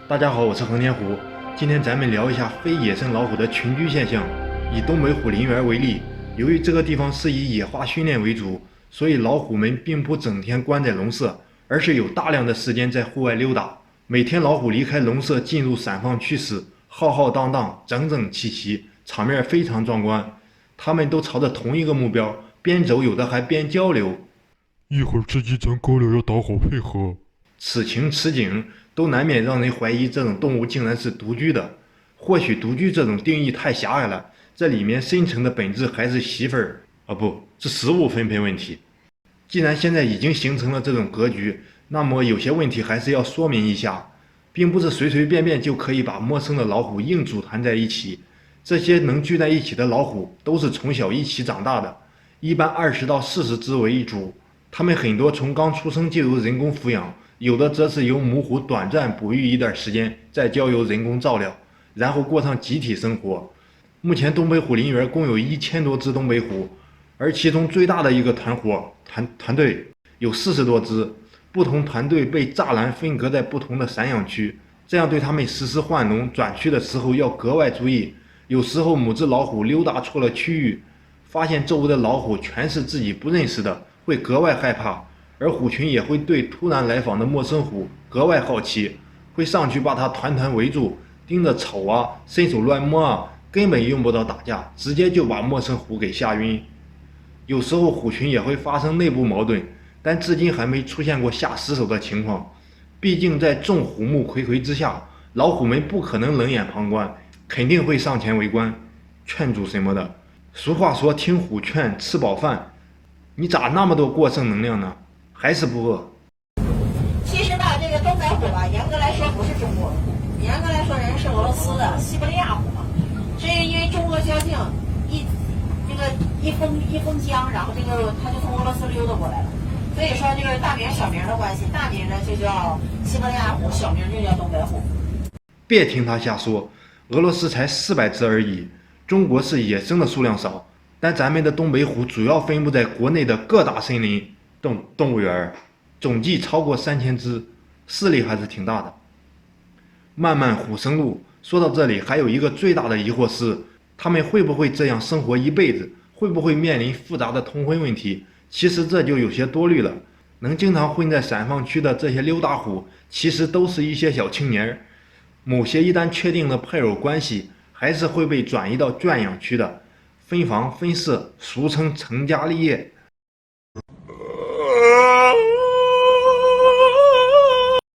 大家好，我是横天虎。今天咱们聊一下非野生老虎的群居现象。以东北虎林园为例，由于这个地方是以野化训练为主，所以老虎们并不整天关在笼舍，而是有大量的时间在户外溜达。每天老虎离开笼舍进入散放区时，浩浩荡荡、整整齐齐，场面非常壮观。它们都朝着同一个目标，边走有的还边交流。一会儿吃鸡咱哥俩要打好配合。此情此景都难免让人怀疑这种动物竟然是独居的。或许独居这种定义太狭隘了，这里面深层的本质还是媳妇儿不是食物分配问题。既然现在已经形成了这种格局，那么有些问题还是要说明一下，并不是随随便便就可以把陌生的老虎硬组团在一起。这些能聚在一起的老虎都是从小一起长大的，一般20到40只为一组。它们很多从刚出生就由人工抚养，有的则是由母虎短暂哺育一段时间，再交由人工照料，然后过上集体生活。目前东北虎林园共有1000多只东北虎，而其中最大的一个团队有40多只，不同团队被栅栏分隔在不同的散养区，这样对它们实施换笼转区的时候要格外注意。有时候母只老虎溜达错了区域，发现周围的老虎全是自己不认识的，会格外害怕，而虎群也会对突然来访的陌生虎格外好奇，会上去把它团团围住，盯着瞅啊，伸手乱摸啊，根本用不着打架，直接就把陌生虎给吓晕。有时候虎群也会发生内部矛盾，但至今还没出现过下死手的情况。毕竟在众虎目睽睽之下，老虎们不可能冷眼旁观，肯定会上前围观、劝阻什么的。俗话说听虎劝，吃饱饭。你咋那么多过剩能量呢？还是不饿？其实吧，这个东北虎吧，严格来说不是中国虎，严格来说人是俄罗斯的西伯利亚虎嘛。是因为中俄交境一封疆，然后它就从俄罗斯溜达过来了。所以说这个大名小名的关系，大名呢就叫西伯利亚虎，小名就叫东北虎。别听他瞎说，俄罗斯才400只而已，中国是野生的数量少。但咱们的东北虎主要分布在国内的各大森林动物园，总计超过3000只，势力还是挺大的。漫漫虎生路，说到这里，还有一个最大的疑惑是，他们会不会这样生活一辈子？会不会面临复杂的通婚问题？其实这就有些多虑了。能经常混在散放区的这些溜达虎，其实都是一些小青年，某些一旦确定了配偶关系，还是会被转移到圈养区的。分房分舍，俗称成家立业。